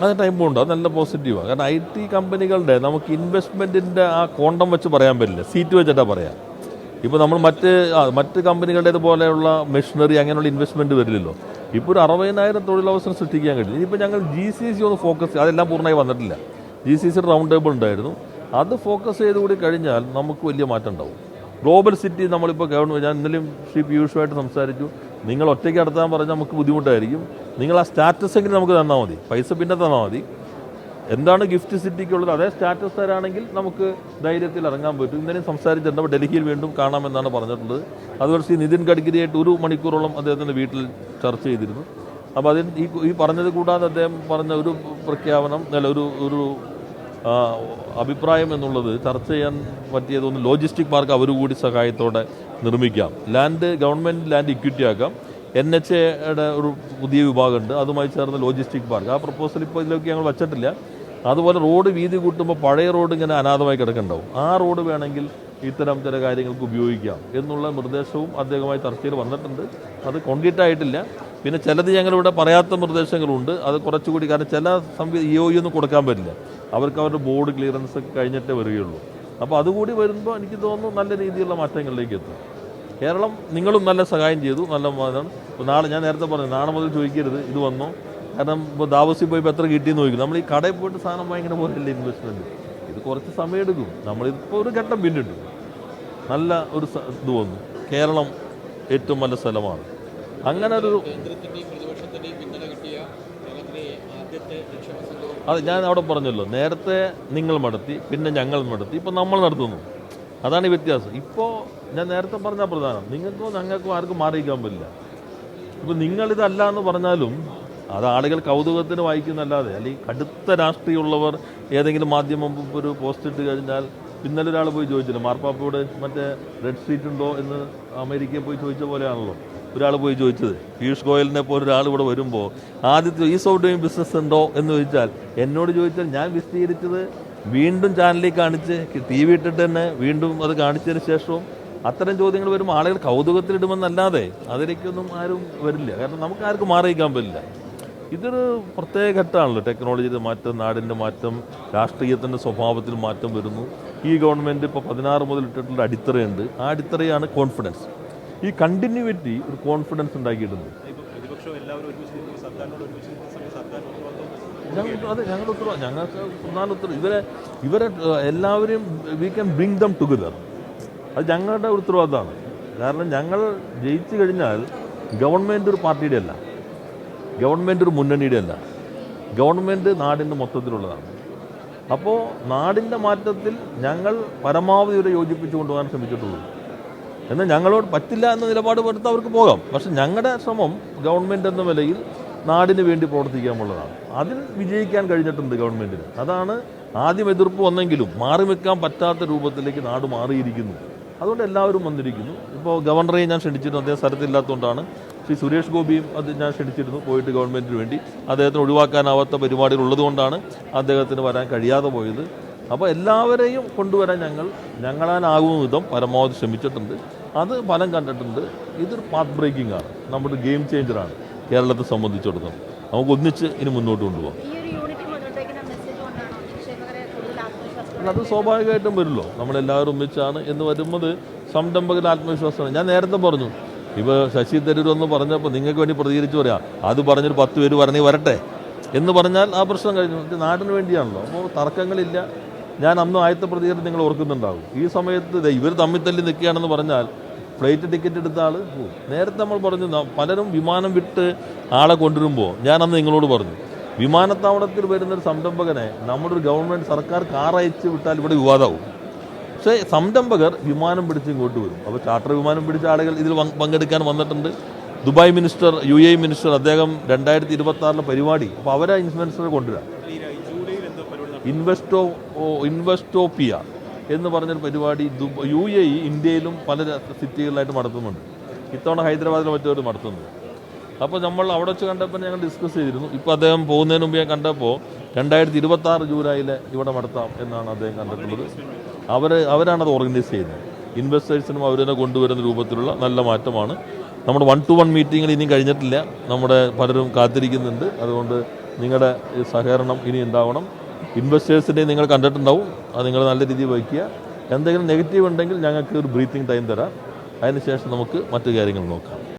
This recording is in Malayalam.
അത് ടൈം ഉണ്ട്, അത് നല്ല പോസിറ്റീവാണ്. കാരണം IT കമ്പനികളുടെ നമുക്ക് ഇൻവെസ്റ്റ്മെൻറ്റിൻ്റെ ആ കോണ്ടം വെച്ച് പറയാൻ പറ്റില്ല, സീറ്റ് വെച്ചിട്ടാണ് പറയാം. ഇപ്പോൾ നമ്മൾ മറ്റ് കമ്പനികളുടേതുപോലെയുള്ള മെഷീനറി അങ്ങനെയുള്ള ഇൻവെസ്റ്റ്മെൻറ്റ് വരില്ലല്ലോ. ഇപ്പോൾ ഒരു 60,000 തൊഴിലവസരം സൃഷ്ടിക്കാൻ കഴിയും. ഇനിയിപ്പോൾ ഞങ്ങൾ GCC ഒന്ന് ഫോക്കസ്, അതെല്ലാം പൂർണ്ണമായി വന്നിട്ടില്ല. GCC റൗണ്ട് ടേബിൾ ഉണ്ടായിരുന്നു, അത് ഫോക്കസ് ചെയ്ത് കൂടി കഴിഞ്ഞാൽ നമുക്ക് വലിയ മാറ്റം ഉണ്ടാവും. ഗ്ലോബൽ സിറ്റി നമ്മളിപ്പോൾ ഗവൺമെൻറ്, ഞാൻ ഇന്നലെയും ശ്രീ പീയൂഷുമായിട്ട് സംസാരിച്ചു. നിങ്ങൾ ഒറ്റയ്ക്ക് നടത്താൻ പറഞ്ഞാൽ നമുക്ക് ബുദ്ധിമുട്ടായിരിക്കും. നിങ്ങൾ ആ സ്റ്റാറ്റസ് എങ്കിലും നമുക്ക് തന്നാൽ മതി, പൈസ പിന്നെ തന്നാൽ മതി. എന്താണ് ഗിഫ്റ്റ് സിറ്റിക്കുള്ളത് അതേ സ്റ്റാറ്റസ് തരാണെങ്കിൽ നമുക്ക് ധൈര്യത്തിൽ ഇറങ്ങാൻ പറ്റും. ഇന്നലെയും സംസാരിച്ചിട്ടുണ്ട്. അപ്പോൾ ഡൽഹിയിൽ വീണ്ടും കാണാമെന്നാണ് പറഞ്ഞിട്ടുള്ളത്. അതുപോലെ ശ്രീ നിതിൻ ഗഡ്കരിയായിട്ട് 1 മണിക്കൂറോളം അദ്ദേഹത്തിൻ്റെ വീട്ടിൽ ചർച്ച ചെയ്തിരുന്നു. അപ്പോൾ അതിന് ഈ പറഞ്ഞത് കൂടാതെ അദ്ദേഹം പറഞ്ഞ ഒരു പ്രഖ്യാപനം, ഒരു അഭിപ്രായം എന്നുള്ളത് ചർച്ച ചെയ്യാൻ പറ്റിയതൊന്ന് ലോജിസ്റ്റിക് പാർക്ക് അവർ കൂടി സഹായത്തോടെ നിർമ്മിക്കാം. ഗവൺമെൻറ് ലാൻഡ് ഇക്വിറ്റി ആക്കാം. NHAയുടെ ഒരു പുതിയ വിഭാഗമുണ്ട്, അതുമായി ചേർന്ന് ലോജിസ്റ്റിക് പാർക്ക്. ആ പ്രപ്പോസൽ ഇപ്പോൾ ഇതിലേക്ക് ഞങ്ങൾ വച്ചിട്ടില്ല. അതുപോലെ റോഡ് വീതി കൂട്ടുമ്പോൾ പഴയ റോഡ് ഇങ്ങനെ അനാഥമായി കിടക്കുന്നുണ്ടാവും. ആ റോഡ് വേണമെങ്കിൽ ഇത്തരം ചില കാര്യങ്ങൾക്ക് ഉപയോഗിക്കാം എന്നുള്ള നിർദ്ദേശവും അദ്ദേഹവുമായി ചർച്ചയിൽ വന്നിട്ടുണ്ട്. അത് കോൺക്രീറ്റ് ആയിട്ടില്ല. പിന്നെ ചിലത് ഞങ്ങളിവിടെ പറയാത്ത നിർദ്ദേശങ്ങളുണ്ട്. അത് കുറച്ചുകൂടി, കാരണം ചില EOE ഒന്നും കൊടുക്കാൻ പറ്റില്ല, അവർക്ക് അവരുടെ ബോർഡ് ക്ലിയറൻസ് കഴിഞ്ഞിട്ടേ വരികയുള്ളൂ. അപ്പോൾ അതുകൂടി വരുമ്പോൾ എനിക്ക് തോന്നുന്നു നല്ല രീതിയിലുള്ള മാറ്റങ്ങളിലേക്ക് എത്തും. കേരളം നിങ്ങളും നല്ല സഹായം ചെയ്തു, നല്ല മാറ്റമാണ്. ഇപ്പോൾ നാളെ, ഞാൻ നേരത്തെ പറഞ്ഞു, നാളെ മുതൽ ചോദിക്കരുത് ഇത് വന്നോ. കാരണം ഇപ്പോൾ ദാവോസിൽ പോയി എത്ര കിട്ടിയെന്ന് ചോദിക്കും. നമ്മൾ ഈ കടയിൽ പോയിട്ട് സാധനം വാങ്ങിക്കുന്ന പോലെയല്ല ഇൻവെസ്റ്റ്മെൻറ്റ്. ഇത് കുറച്ച് സമയമെടുക്കും. നമ്മളിപ്പോൾ ഒരു ഘട്ടം പിന്നിട്ടു, നല്ല ഒരു ഇത് വന്നു. കേരളം ഏറ്റവും നല്ല സ്ഥലമാണ്. അങ്ങനെ ഒരു അത് ഞാൻ അവിടെ പറഞ്ഞല്ലോ, നേരത്തെ നിങ്ങൾ നടത്തി, പിന്നെ ഞങ്ങൾ നടത്തി, ഇപ്പോൾ നമ്മൾ നടത്തുന്നു. അതാണ് ഈ വ്യത്യാസം. ഇപ്പോൾ ഞാൻ നേരത്തെ പറഞ്ഞ പ്രധാനം, നിങ്ങൾക്കോ ഞങ്ങൾക്കോ ആർക്കും മാറിയിക്കാൻ പറ്റില്ല. ഇപ്പോൾ നിങ്ങളിതല്ല എന്ന് പറഞ്ഞാലും അത് ആളുകൾ കൗതുകത്തിന് വായിക്കുന്നല്ലാതെ, അല്ലെങ്കിൽ കടുത്ത രാഷ്ട്രീയമുള്ളവർ ഏതെങ്കിലും മാധ്യമം ഒരു പോസ്റ്റ് ഇട്ട് കഴിഞ്ഞാൽ, ഇന്നലെ ഒരാൾ പോയി ചോദിച്ചില്ല മാർപ്പാപ്പയോട് മറ്റേ റെഡ് സ്ട്രീറ്റ് ഉണ്ടോ എന്ന് അമേരിക്കയിൽ പോയി ചോദിച്ച പോലെയാണല്ലോ ഒരാൾ പോയി ചോദിച്ചത്. പീയൂഷ് ഗോയലിനെ പോലെ ഒരാൾ ഇവിടെ വരുമ്പോൾ ആദ്യത്തെ ഈസ് ഓഫ് ഡൂയിങ് ബിസിനസ് ഉണ്ടോ എന്ന് ചോദിച്ചാൽ, എന്നോട് ചോദിച്ചാൽ ഞാൻ വിശദീകരിച്ചത് വീണ്ടും ചാനലിൽ കാണിച്ച് TV ഇട്ടിട്ട് തന്നെ വീണ്ടും അത് കാണിച്ചതിന് ശേഷവും അത്തരം ചോദ്യങ്ങൾ വരുമ്പോൾ ആളുകൾ കൗതുകത്തിലിടുമെന്നല്ലാതെ അതിലേക്കൊന്നും ആരും വരില്ല. കാരണം നമുക്ക് ആർക്കും മാറിയിക്കാൻ പറ്റില്ല. ഇതൊരു പ്രത്യേക ഘട്ടമാണല്ലോ, ടെക്നോളജിയുടെ മാറ്റം, നാടിൻ്റെ മാറ്റം, രാഷ്ട്രീയത്തിൻ്റെ സ്വഭാവത്തിൽ മാറ്റം വരുന്നു. ഈ ഗവൺമെൻറ് ഇപ്പോൾ 16 മുതൽ ഇട്ടിട്ടുള്ള അടിത്തറയുണ്ട്. ആ അടിത്തറയാണ് കോൺഫിഡൻസ്. ഈ കണ്ടിന്യൂവിറ്റി ഒരു കോൺഫിഡൻസ് ഉണ്ടാക്കിയിട്ടുണ്ട്. ഞങ്ങളുടെ ഉത്തരവാദിത്വം, ഞങ്ങൾക്ക് പ്രധാന ഉത്തരവ് ഇവരെ എല്ലാവരെയും we can bring them together. അത് ഞങ്ങളുടെ ഉത്തരവാദിത്തമാണ്. കാരണം ഞങ്ങൾ ജയിച്ചു കഴിഞ്ഞാൽ ഗവൺമെൻറ് ഒരു പാർട്ടിയുടെ അല്ല, ഗവൺമെൻറ് ഒരു മുന്നണിയുടെ അല്ല, ഗവൺമെൻറ് നാടിൻ്റെ മൊത്തത്തിലുള്ളതാണ്. അപ്പോൾ നാടിൻ്റെ മാറ്റത്തിൽ ഞങ്ങൾ പരമാവധി വരെ യോജിപ്പിച്ചു കൊണ്ടുപോകാൻ ശ്രമിച്ചിട്ടുള്ളൂ. എന്നാൽ ഞങ്ങളോട് പറ്റില്ല എന്ന നിലപാട് എടുത്ത് അവർക്ക് പോകാം. പക്ഷെ ഞങ്ങളുടെ ശ്രമം ഗവൺമെൻറ് എന്ന നിലയിൽ നാടിന് വേണ്ടി പ്രവർത്തിക്കാനുള്ളതാണ്. അതിൽ വിജയിക്കാൻ കഴിഞ്ഞിട്ടുണ്ട് ഗവൺമെൻറ്റിന്. അതാണ് ആദ്യം എതിർപ്പ് വന്നെങ്കിലും മാറി വെക്കാൻ പറ്റാത്ത രൂപത്തിലേക്ക് നാട് മാറിയിരിക്കുന്നു. അതുകൊണ്ട് എല്ലാവരും വന്നിരിക്കുന്നു. ഇപ്പോൾ ഗവർണറെയും ഞാൻ ക്ഷണിച്ചിരുന്നു, അദ്ദേഹം സ്ഥലത്തില്ലാത്തതുകൊണ്ടാണ്. ശ്രീ സുരേഷ് ഗോപിയും അത് ഞാൻ ക്ഷണിച്ചിരുന്നു, പോയിട്ട് ഗവൺമെൻറ്റിന് വേണ്ടി. അദ്ദേഹത്തിന് ഒഴിവാക്കാനാവാത്ത പരിപാടികൾ ഉള്ളതുകൊണ്ടാണ് അദ്ദേഹത്തിന് വരാൻ കഴിയാതെ പോയത്. അപ്പോൾ എല്ലാവരെയും കൊണ്ടുവരാൻ ഞങ്ങളാനാകുന്ന വിധം പരമാവധി ശ്രമിച്ചിട്ടുണ്ട്. അത് ഫലം കണ്ടിട്ടുണ്ട്. ഇതൊരു പാത്ത് ബ്രേക്കിംഗ് ആണ്, നമ്മുടെ ഗെയിം ചേഞ്ചറാണ് കേരളത്തെ സംബന്ധിച്ചിടത്തോളം. നമുക്ക് ഒന്നിച്ച് ഇനി മുന്നോട്ട് കൊണ്ടുപോകാം. അത് സ്വാഭാവികമായിട്ടും വരുമല്ലോ, നമ്മളെല്ലാവരും ഒന്നിച്ചാണ് എന്ന് വരുന്നത് സംരംഭകരുടെ ആത്മവിശ്വാസമാണ്. ഞാൻ നേരത്തെ പറഞ്ഞു, ഇപ്പോൾ ശശി തരൂർ എന്ന് പറഞ്ഞപ്പോൾ നിങ്ങൾക്ക് വേണ്ടി പ്രതികരിച്ച് പറയാം, അത് പറഞ്ഞൊരു 10 പേര് പറഞ്ഞ് വരട്ടെ എന്ന് പറഞ്ഞാൽ ആ പ്രശ്നം കഴിഞ്ഞു. നാടിന് വേണ്ടിയാണല്ലോ. അപ്പോൾ തർക്കങ്ങളില്ല. ഞാൻ അന്ന് ആദ്യത്തെ പ്രതികരണം നിങ്ങൾ ഓർക്കുന്നുണ്ടാകും. ഈ സമയത്ത് ഇവർ തമ്മിൽ തല്ലി നിൽക്കുകയാണെന്ന് പറഞ്ഞാൽ ഫ്ലൈറ്റ് ടിക്കറ്റ് എടുത്ത ആൾ പോകും. നേരത്തെ നമ്മൾ പറഞ്ഞു, പലരും വിമാനം വിട്ട് ആളെ കൊണ്ടുവരുമ്പോൾ ഞാൻ അന്ന് നിങ്ങളോട് പറഞ്ഞു, വിമാനത്താവളത്തിൽ വരുന്നൊരു സംരംഭകനെ നമ്മുടെ ഒരു ഗവൺമെൻറ് സർക്കാർ കാർ അയച്ച് വിട്ടാൽ ഇവിടെ വിവാദമാവും. പക്ഷേ സംരംഭകർ വിമാനം പിടിച്ച് ഇങ്ങോട്ട് വരും. അപ്പോൾ ചാർട്ടർ വിമാനം പിടിച്ച ആളുകൾ ഇതിൽ പങ്കെടുക്കാൻ വന്നിട്ടുണ്ട്. ദുബായ് മിനിസ്റ്റർ, UAE മിനിസ്റ്റർ, അദ്ദേഹം 2026 പരിപാടി, അപ്പോൾ അവരെ ഇൻഫ്ലുവൻസറെ കൊണ്ടുവരാം. ഇൻവെസ്റ്റോപ്പിയ എന്ന് പറഞ്ഞൊരു പരിപാടി UAE ഇന്ത്യയിലും പല സിറ്റികളിലായിട്ട് നടത്തുന്നുണ്ട്. ഇത്തവണ ഹൈദരാബാദിലും മറ്റൊരു നടത്തുന്നത്. അപ്പോൾ നമ്മൾ അവിടെ വെച്ച് കണ്ടപ്പോൾ ഞങ്ങൾ ഡിസ്കസ് ചെയ്തിരുന്നു. ഇപ്പോൾ അദ്ദേഹം പോകുന്നതിന് മുമ്പ് ഞാൻ കണ്ടപ്പോൾ 2026 ജൂലൈയിൽ ഇവിടെ നടത്താം എന്നാണ് അദ്ദേഹം കണ്ടിട്ടുള്ളത്. അവരാണത് ഓർഗനൈസ് ചെയ്യുന്നത്. ഇൻവെസ്റ്റേഴ്സിനും അവരെ കൊണ്ടുവരുന്ന രൂപത്തിലുള്ള നല്ല മാറ്റമാണ്. നമ്മുടെ 1-to-1 മീറ്റിങ്ങിൽ ഇനിയും കഴിഞ്ഞിട്ടില്ല. നമ്മുടെ പലരും കാത്തിരിക്കുന്നുണ്ട്. അതുകൊണ്ട് നിങ്ങളുടെ ഈ സഹകരണം ഇനി ഉണ്ടാവണം. ഇൻവെസ്റ്റേഴ്സിനെ നിങ്ങൾ കണ്ടിട്ടുണ്ടാവും. അത് നിങ്ങൾ നല്ല രീതിയിൽ വയ്ക്കുക. എന്തെങ്കിലും നെഗറ്റീവ് ഉണ്ടെങ്കിൽ ഞങ്ങൾക്ക് ഒരു ബ്രീത്തിങ് ടൈം തരാം. അതിനുശേഷം നമുക്ക് മറ്റു കാര്യങ്ങൾ നോക്കാം.